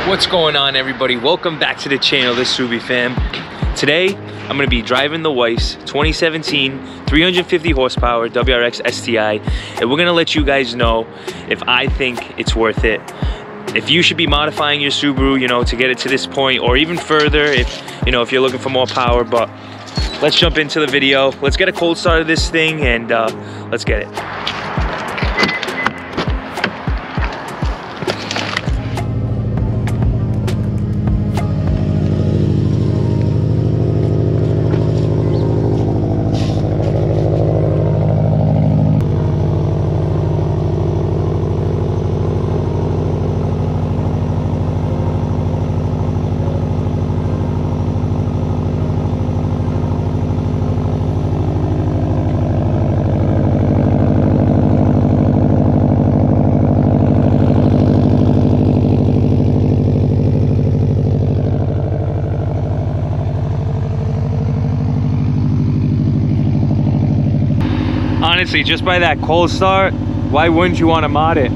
What's going on, everybody? Welcome back to the channel, the Subi fam. Today I'm going to be driving the wife's 2017 350 horsepower WRX STI, and we're going to let you guys know if I think it's worth it, if you should be modifying your Subaru, you know, to get it to this point or even further, if you know, if you're looking for more power. But let's jump into the video. Let's get a cold start of this thing, and let's get it. Honestly, just by that cold start, why wouldn't you want to mod it?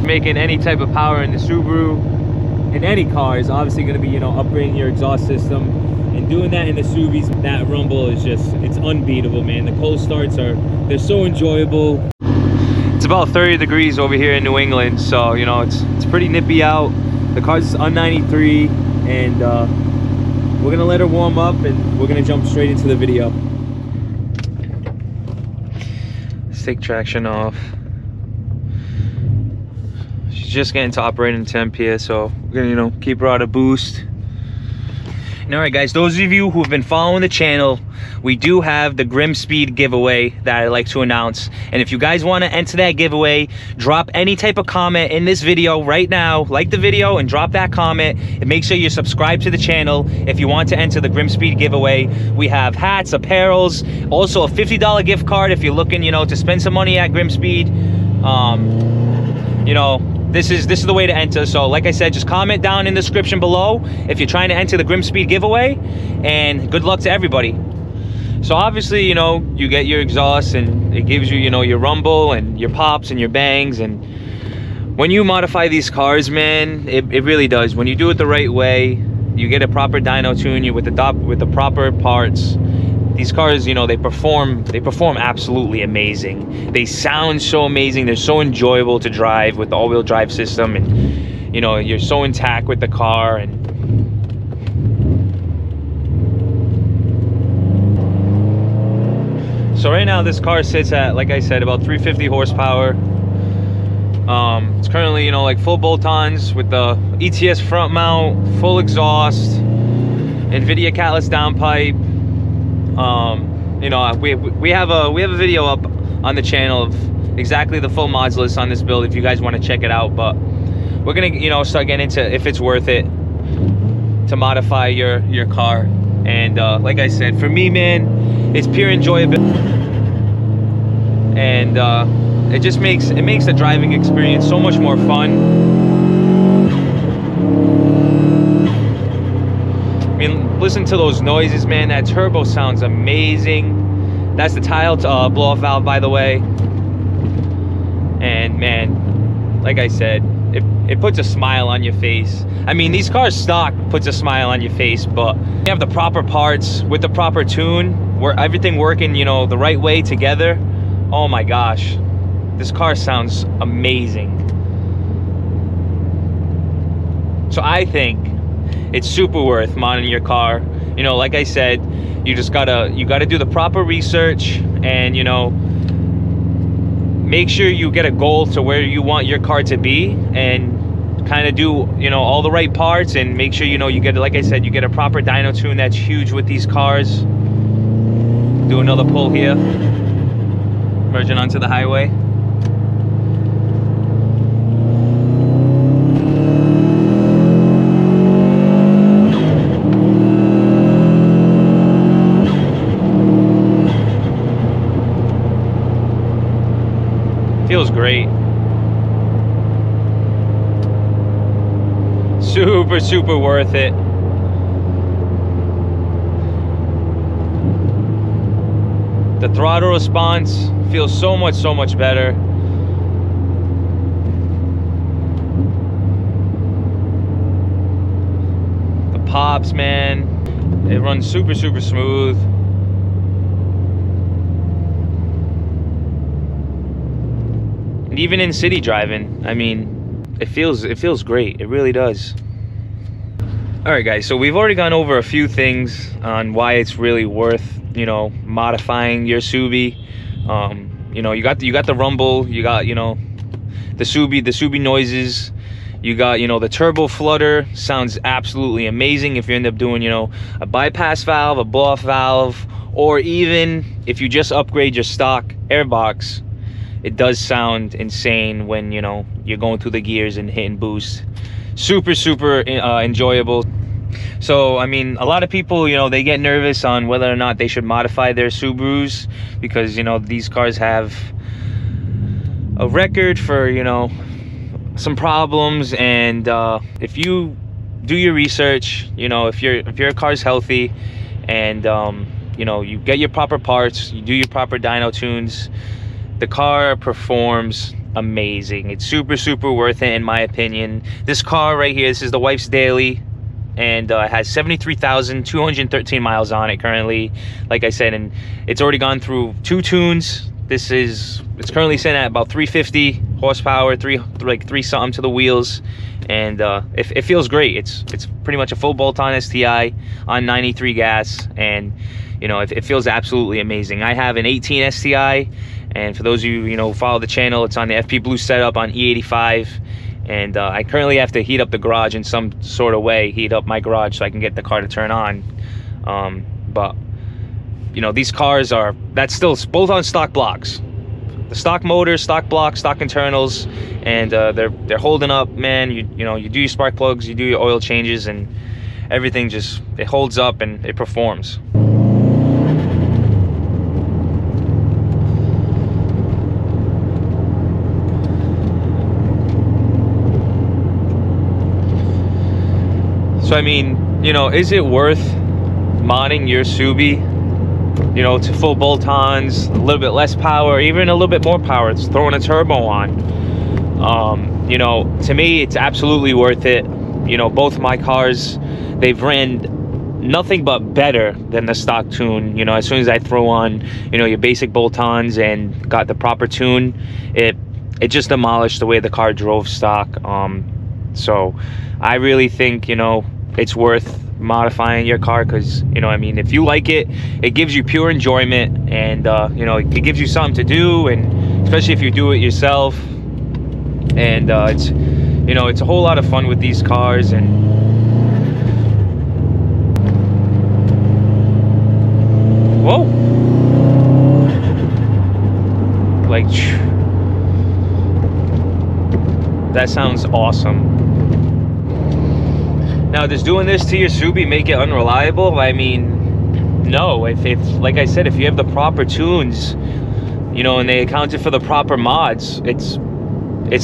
Making any type of power in the Subaru, in any car, is obviously going to be, you know, upgrading your exhaust system. And doing that in the Subis, that rumble is just, it's unbeatable, man. The cold starts they're so enjoyable. It's about 30 degrees over here in New England, so, you know, it's pretty nippy out. The car's on 93, and we're going to let her warm up, and we're going to jump straight into the video. Take traction off. She's just getting to operating temp here, so we're gonna, you know, keep her out of boost. And all right, guys, those of you who have been following the channel, we do have the GRIMMSPEED giveaway that I like to announce. And if you guys want to enter that giveaway, drop any type of comment in this video right now. Like the video and drop that comment, and make sure you subscribe to the channel if you want to enter the GRIMMSPEED giveaway. We have hats, apparels, also a $50 gift card if you're looking, you know, to spend some money at GRIMMSPEED. You know, this is the way to enter. So like I said, just comment down in the description below if you're trying to enter the GRIMMSPEED giveaway, and good luck to everybody. So obviously, you know, you get your exhaust, and it gives you, you know, your rumble and your pops and your bangs. And when you modify these cars, man, it really does. When you do it the right way, you get a proper dyno tune, you with the proper parts. These cars, you know, they perform absolutely amazing. They sound so amazing. They're so enjoyable to drive with the all-wheel drive system, and you know, you're so intact with the car. And so right now this car sits at, like I said, about 350 horsepower. It's currently, you know, like full bolt-ons with the ETS front mount, full exhaust, NVIDIA catless downpipe. You know, we have a video up on the channel of exactly the full mods list on this build if you guys want to check it out. But we're gonna, you know, start getting into if it's worth it to modify your car. And like I said, for me, man, it's pure enjoyability, and it just makes the driving experience so much more fun. I mean, listen to those noises, man. That turbo sounds amazing. That's the tile blow-off valve, by the way. And man, like I said, it puts a smile on your face. I mean, these cars stock puts a smile on your face, but you have the proper parts with the proper tune, where everything working, you know, the right way together. Oh my gosh, this car sounds amazing. So I think it's super worth modding your car. You know, like I said, you gotta do the proper research, and you know, make sure you get a goal to where you want your car to be, and kind of do, you know, all the right parts, and make sure, you know, you get, like I said, you get a proper dyno tune. That's huge with these cars. Do another pull here, merging onto the highway. Feels great. Super worth it. The throttle response feels so much better. pops, man. It runs super smooth. And even in city driving, I mean, it feels great. It really does. All right, guys, so we've already gone over a few things on why it's really worth, you know, modifying your Subi. You know, you got the rumble, you got, you know, the Subi noises, you got, you know, the turbo flutter sounds absolutely amazing if you end up doing, you know, a bypass valve, a blow-off valve, or even if you just upgrade your stock airbox, it does sound insane when, you know, you're going through the gears and hitting boost. Super enjoyable. So I mean, a lot of people, you know, they get nervous on whether or not they should modify their Subarus, because, you know, these cars have a record for, you know, some problems. And if you do your research, you know, if your car's healthy and you know, you get your proper parts, you do your proper dyno tunes, the car performs amazing. It's super worth it, in my opinion. This car right here, this is the wife's daily, and has 73,213 miles on it currently, like I said, and it's already gone through 2 tunes. It's currently sitting at about 350 horsepower, three something to the wheels, and it feels great. It's pretty much a full bolt-on STI on 93 gas, and you know, it feels absolutely amazing. I have an 18 STI, and for those of you, you know, follow the channel, it's on the FP Blue setup on E85. And I currently have to heat up the garage in some sort of way, heat up my garage so I can get the car to turn on. But you know, these cars that's still both on stock blocks, the stock motors, stock blocks, stock internals, and they're holding up, man. You know, you do your spark plugs, you do your oil changes, and everything just, it holds up and it performs. So I mean, you know, is it worth modding your Subi, you know, to full bolt-ons, a little bit less power, even a little bit more power, it's throwing a turbo on? You know, to me, it's absolutely worth it. You know, both my cars, they've ran nothing but better than the stock tune. You know, as soon as I throw on, you know, your basic bolt-ons and got the proper tune, it just demolished the way the car drove stock. So I really think, you know, it's worth modifying your car, because, you know, I mean, if you like it, it gives you pure enjoyment, and you know, it gives you something to do, and especially if you do it yourself. And it's, you know, it's a whole lot of fun with these cars. And whoa, like, that sounds awesome. Now, does doing this to your Subi make it unreliable? I mean, no. If like I said, if you have the proper tunes, you know, and they accounted for the proper mods, it's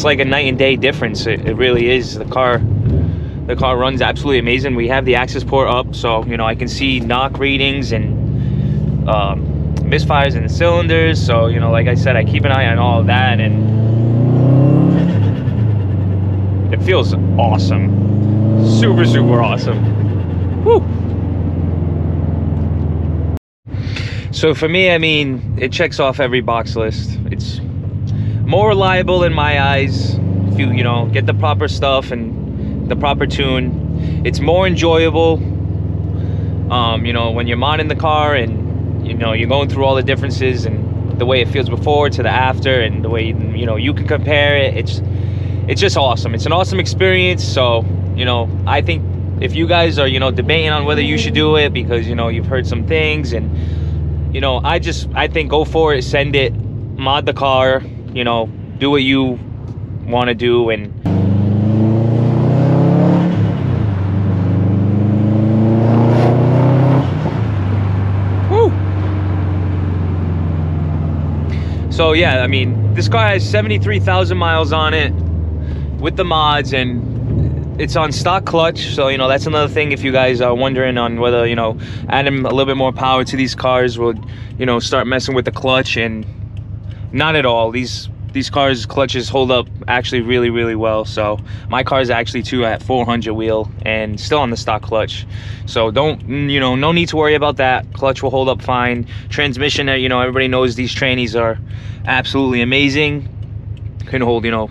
like a night and day difference. It really is. The car runs absolutely amazing. We have the access port up, so, you know, I can see knock readings and misfires in the cylinders. So, you know, like I said, I keep an eye on all of that, and it feels awesome. Super awesome. Woo. So for me, I mean, it checks off every box list. It's more reliable in my eyes if you know, get the proper stuff and the proper tune. It's more enjoyable, you know, when you're modding the car, and you know, you're going through all the differences and the way it feels before to the after, and the way, you know, you can compare it. It's just awesome. It's an awesome experience. So, you know, I think if you guys are, you know, debating on whether you should do it because, you know, you've heard some things, and, you know, I think go for it, send it, mod the car, you know, do what you want to do. And woo. So yeah, I mean, this car has 73,000 miles on it with the mods, and it's on stock clutch. So, you know, that's another thing. If you guys are wondering on whether, you know, adding a little bit more power to these cars would, you know, start messing with the clutch, and not at all. These these cars' clutches hold up actually really, really well. So my car is actually too at 400 wheel and still on the stock clutch. So don't, you know, no need to worry about that. Clutch will hold up fine. Transmission, you know, everybody knows these trannies are absolutely amazing. Can hold, you know,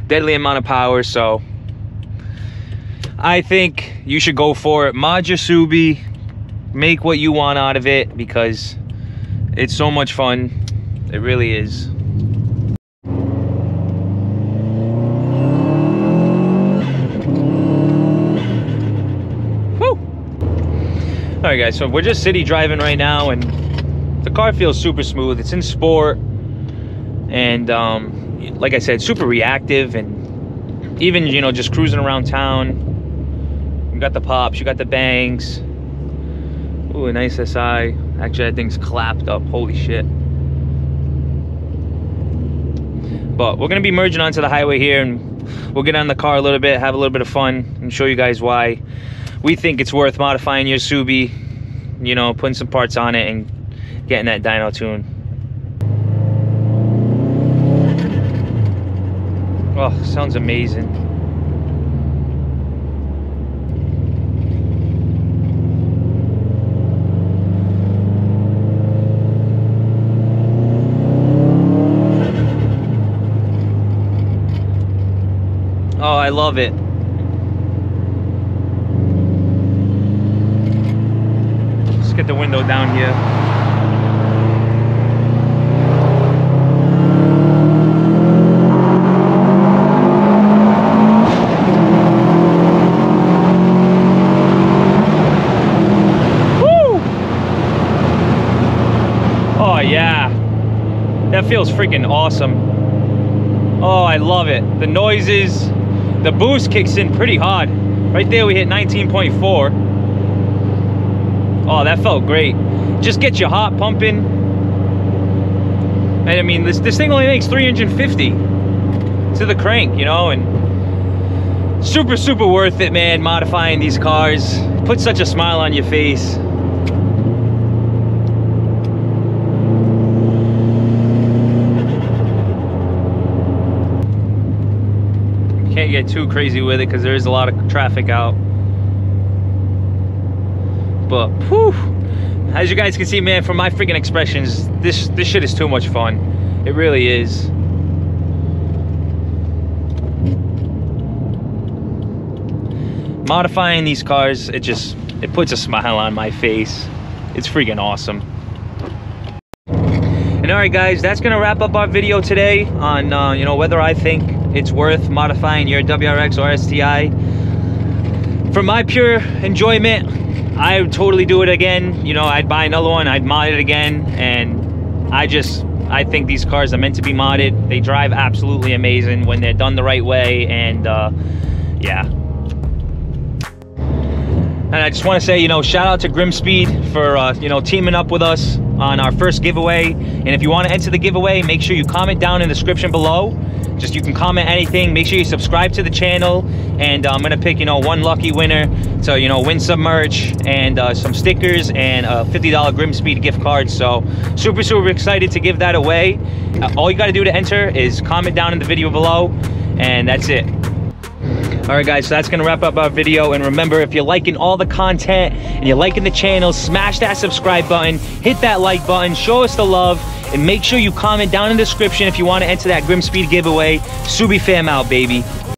deadly amount of power. So I think you should go for it. Mod your Subi, make what you want out of it, because it's so much fun. It really is. All right, guys, so we're just city driving right now, and the car feels super smooth. It's in sport, and like I said, super reactive, and even, you know, just cruising around town, you got the pops, you got the bangs. Ooh, a nice SI. Actually, that thing's clapped up. Holy shit. But we're gonna be merging onto the highway here, and we'll get on the car a little bit, have a little bit of fun, and show you guys why we think it's worth modifying your Subi, you know, putting some parts on it and getting that dyno tune. Oh, sounds amazing. Oh, I love it. Get the window down here. Woo! Oh yeah, that feels freaking awesome. Oh, I love it. The noises, the boost kicks in pretty hard. Right there we hit 19.4. Oh, that felt great. Just get your heart pumping. And I mean, this thing only makes 350 to the crank, you know, and super, super worth it, man, modifying these cars. Put such a smile on your face. Can't get too crazy with it because there is a lot of traffic out. But whew, as you guys can see, man, from my freaking expressions, this shit is too much fun. It really is. Modifying these cars, it puts a smile on my face. It's freaking awesome. And all right, guys, that's gonna wrap up our video today on you know, whether I think it's worth modifying your WRX or STI. For my pure enjoyment, I would totally do it again. You know, I'd buy another one, I'd mod it again, and I think these cars are meant to be modded. They drive absolutely amazing when they're done the right way, and yeah. And I just want to say, you know, shout out to GRIMMSPEED for you know, teaming up with us on our first giveaway. And if you want to enter the giveaway, make sure you comment down in the description below. Just, you can comment anything. Make sure you subscribe to the channel, and I'm gonna pick, you know, one lucky winner to, you know, win some merch and some stickers and a $50 GRIMMSPEED gift card. So super, super excited to give that away. All you got to do to enter is comment down in the video below, and that's it. All right, guys, so that's gonna wrap up our video. And remember, if you're liking all the content and you're liking the channel, smash that subscribe button, hit that like button, show us the love, and make sure you comment down in the description if you want to enter that GRIMMSPEED giveaway. Subi fam out, baby.